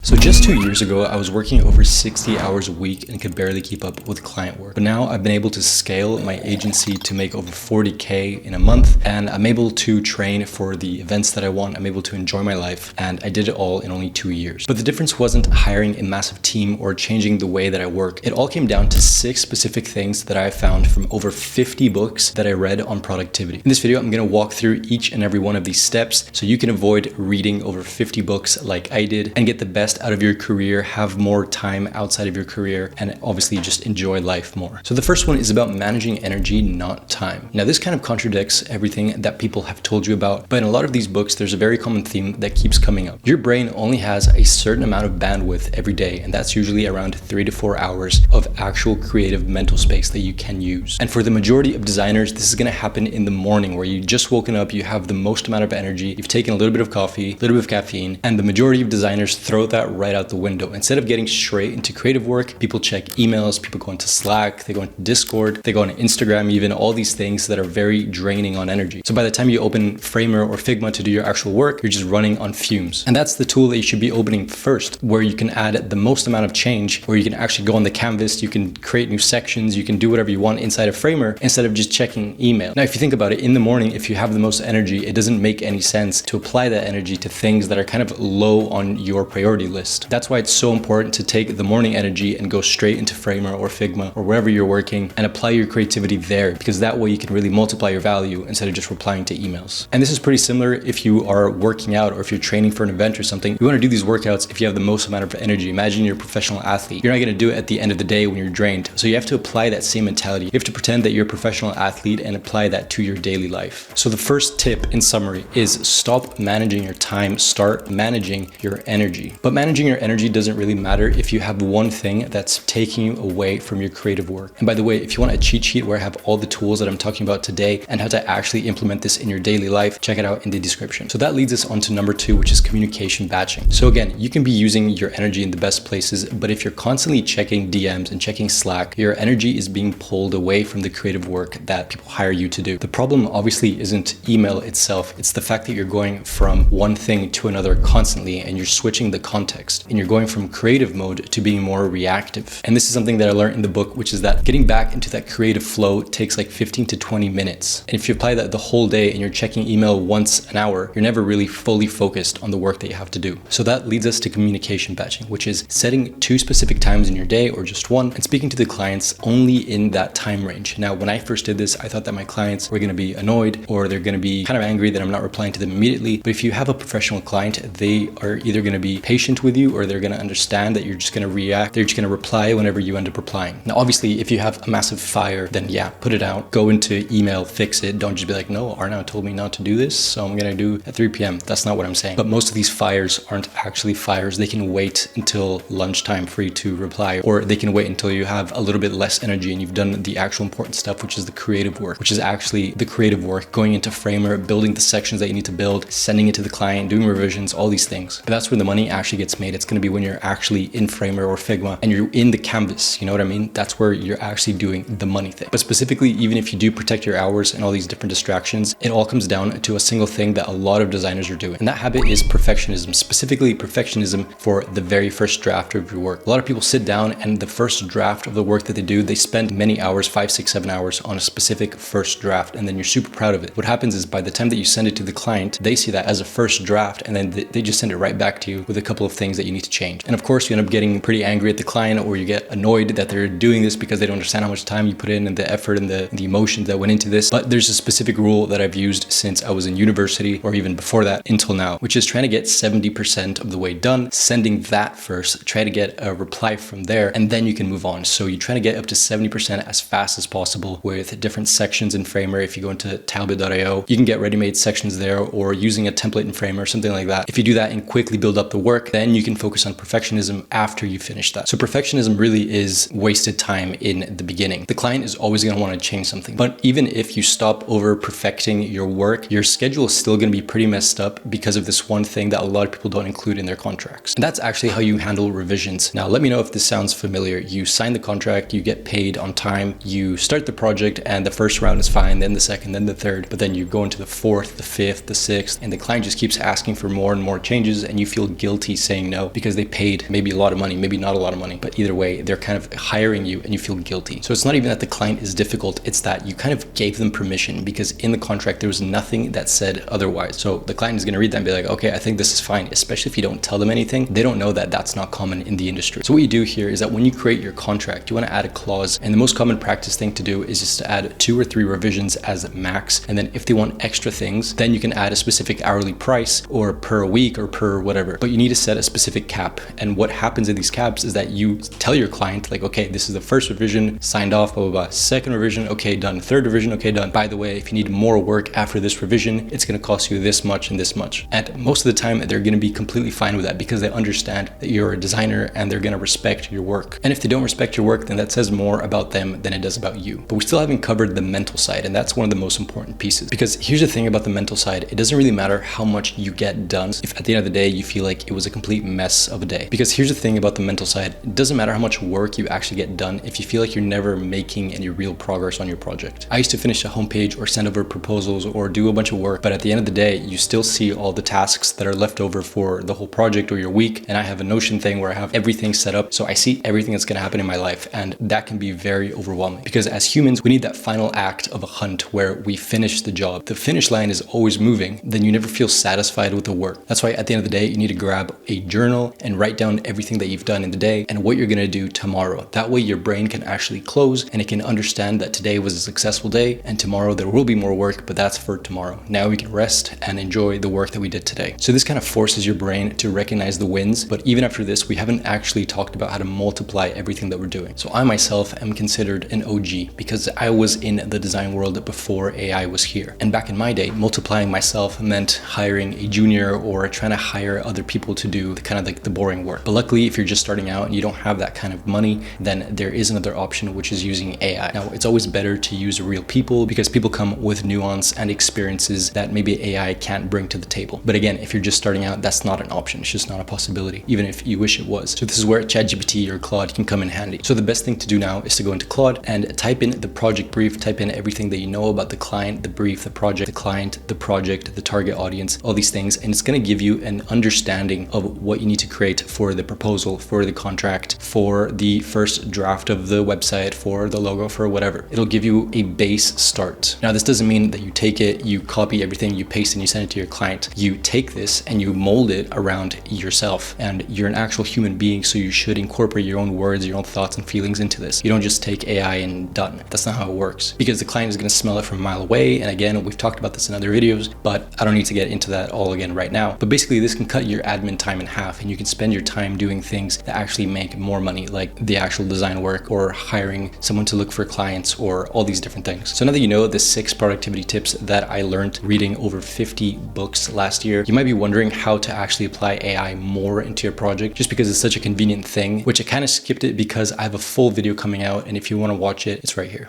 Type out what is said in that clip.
So just 2 years ago, I was working over 60 hours a week and could barely keep up with client work. But now I've been able to scale my agency to make over 40K in a month, and I'm able to train for the events that I want. I'm able to enjoy my life, and I did it all in only 2 years. But the difference wasn't hiring a massive team or changing the way that I work. It all came down to 6 specific things that I found from over 50 books that I read on productivity. In this video, I'm gonna walk through each and every one of these steps so you can avoid reading over 50 books like I did and get the best out of your career, have more time outside of your career, and obviously just enjoy life more. So the first one is about managing energy, not time. Now this kind of contradicts everything that people have told you about, but in a lot of these books, there's a very common theme that keeps coming up. Your brain only has a certain amount of bandwidth every day, and that's usually around 3 to 4 hours of actual creative mental space that you can use. And for the majority of designers, this is gonna happen in the morning where you just woken up, you have the most amount of energy, you've taken a little bit of coffee, a little bit of caffeine, and the majority of designers throw that right out the window. Instead of getting straight into creative work, people check emails, people go into Slack, they go into Discord, they go on Instagram, even all these things that are very draining on energy. So by the time you open Framer or Figma to do your actual work, you're just running on fumes. And that's the tool that you should be opening first, where you can add the most amount of change, where you can actually go on the canvas, you can create new sections, you can do whatever you want inside of Framer instead of just checking email. Now, if you think about it, in the morning, if you have the most energy, it doesn't make any sense to apply that energy to things that are kind of low on your priority list. That's why it's so important to take the morning energy and go straight into Framer or Figma or wherever you're working and apply your creativity there, because that way you can really multiply your value instead of just replying to emails. And this is pretty similar if you are working out or if you're training for an event or something. You want to do these workouts if you have the most amount of energy. Imagine you're a professional athlete. You're not going to do it at the end of the day when you're drained. So you have to apply that same mentality. You have to pretend that you're a professional athlete and apply that to your daily life. So the first tip in summary is stop managing your time, start managing your energy. But managing your energy doesn't really matter if you have one thing that's taking you away from your creative work. And by the way, if you want a cheat sheet where I have all the tools that I'm talking about today and how to actually implement this in your daily life, check it out in the description. So that leads us on to number 2, which is communication batching. So again, you can be using your energy in the best places, but if you're constantly checking DMs and checking Slack, your energy is being pulled away from the creative work that people hire you to do. The problem obviously isn't email itself, it's the fact that you're going from one thing to another constantly and you're switching the context and you're going from creative mode to being more reactive. And this is something that I learned in the book, which is that getting back into that creative flow takes like 15 to 20 minutes. And if you apply that the whole day and you're checking email once an hour, you're never really fully focused on the work that you have to do. So that leads us to communication batching, which is setting 2 specific times in your day or just one and speaking to the clients only in that time range. Now, when I first did this, I thought that my clients were going to be annoyed or they're going to be kind of angry that I'm not replying to them immediately. But if you have a professional client, they are either going to be patient with you or they're going to understand that you're just going to react. They're just going to reply whenever you end up replying. Now, obviously, if you have a massive fire, then yeah, put it out, go into email, fix it. Don't just be like, no, Arnaud told me not to do this, so I'm going to do at 3 p.m. That's not what I'm saying. But most of these fires aren't actually fires. They can wait until lunchtime for you to reply, or they can wait until you have a little bit less energy and you've done the actual important stuff, which is the creative work, which is actually the creative work, going into Framer, building the sections that you need to build, sending it to the client, doing revisions, all these things. But that's where the money actually gets made. It's going to be when you're actually in Framer or Figma and you're in the canvas, you know what I mean? That's where you're actually doing the money thing. But specifically, even if you do protect your hours and all these different distractions, it all comes down to a single thing that a lot of designers are doing. And that habit is perfectionism, specifically perfectionism for the very first draft of your work. A lot of people sit down and the first draft of the work that they do, they spend many hours, 5, 6, 7 hours on a specific first draft, and then you're super proud of it. What happens is by the time that you send it to the client, they see that as a first draft and then they just send it right back to you with a couple of things that you need to change. And of course, you end up getting pretty angry at the client, or you get annoyed that they're doing this because they don't understand how much time you put in and the effort and the emotions that went into this. But there's a specific rule that I've used since I was in university or even before that until now, which is trying to get 70% of the way done, sending that first, try to get a reply from there, and then you can move on. So you're trying to get up to 70% as fast as possible with different sections in Framer. If you go into talbot.io, you can get ready-made sections there, or using a template in Framer, something like that. If you do that and quickly build up the work, then you can focus on perfectionism after you finish that. So perfectionism really is wasted time in the beginning. The client is always going to want to change something. But even if you stop over perfecting your work, your schedule is still going to be pretty messed up because of this one thing that a lot of people don't include in their contracts. And that's actually how you handle revisions. Now, let me know if this sounds familiar. You sign the contract, you get paid on time, you start the project, and the first round is fine, then the second, then the third, but then you go into the fourth, the fifth, the sixth, and the client just keeps asking for more and more changes, and you feel guilty saying saying no because they paid maybe a lot of money, maybe not a lot of money, but either way, they're kind of hiring you and you feel guilty. So it's not even that the client is difficult, it's that you kind of gave them permission because in the contract, there was nothing that said otherwise. So the client is going to read that and be like, okay, I think this is fine, especially if you don't tell them anything. They don't know that that's not common in the industry. So what you do here is that when you create your contract, you want to add a clause, and the most common practice thing to do is just to add 2 or 3 revisions as max. And then if they want extra things, then you can add a specific hourly price or per week or per whatever, but you need to set a specific cap. And what happens in these caps is that you tell your client like, okay, this is the first revision, signed off, blah, blah, blah. Second revision, okay, done. Third revision, okay, done. By the way, if you need more work after this revision, it's going to cost you this much and this much. And most of the time, they're going to be completely fine with that because they understand that you're a designer and they're going to respect your work. And if they don't respect your work, then that says more about them than it does about you. But we still haven't covered the mental side, and that's one of the most important pieces. Because here's the thing about the mental side, it doesn't really matter how much you get done if at the end of the day you feel like it was a complete mess of a day. Because here's the thing about the mental side, it doesn't matter how much work you actually get done if you feel like you're never making any real progress on your project. I used to finish a homepage or send over proposals or do a bunch of work, but at the end of the day, you still see all the tasks that are left over for the whole project or your week. And I have a Notion thing where I have everything set up, so I see everything that's going to happen in my life, and that can be very overwhelming because as humans, we need that final act of a hunt where we finish the job. The finish line is always moving, then you never feel satisfied with the work. That's why at the end of the day, you need to grab a journal and write down everything that you've done in the day and what you're going to do tomorrow. That way your brain can actually close and it can understand that today was a successful day and tomorrow there will be more work, but that's for tomorrow. Now we can rest and enjoy the work that we did today. So this kind of forces your brain to recognize the wins, but even after this, we haven't actually talked about how to multiply everything that we're doing. So I myself am considered an OG because I was in the design world before AI was here. And back in my day, multiplying myself meant hiring a junior or trying to hire other people to do kind of like the boring work. But luckily, if you're just starting out and you don't have that kind of money, then there is another option, which is using AI. Now, it's always better to use real people because people come with nuance and experiences that maybe AI can't bring to the table. But again, if you're just starting out, that's not an option. It's just not a possibility, even if you wish it was. So this is where ChatGPT or Claude can come in handy. So the best thing to do now is to go into Claude and type in the project brief, type in everything that you know about the client, the brief, the project, the client, the project, the target audience, all these things. And it's going to give you an understanding of what you need to create for the proposal, for the contract, for the first draft of the website, for the logo, for whatever. It'll give you a base start. Now, this doesn't mean that you take it, you copy everything, you paste and you send it to your client. You take this and you mold it around yourself, and you're an actual human being, so you should incorporate your own words, your own thoughts and feelings into this. You don't just take AI and done. That's not how it works, because the client is going to smell it from a mile away. And again, we've talked about this in other videos, but I don't need to get into that all again right now. But basically, this can cut your admin time in half, and you can spend your time doing things that actually make more money, like the actual design work or hiring someone to look for clients or all these different things. So now that you know the 6 productivity tips that I learned reading over 50 books last year, you might be wondering how to actually apply AI more into your project, just because it's such a convenient thing, which I kind of skipped it because I have a full video coming out, and if you want to watch it, it's right here.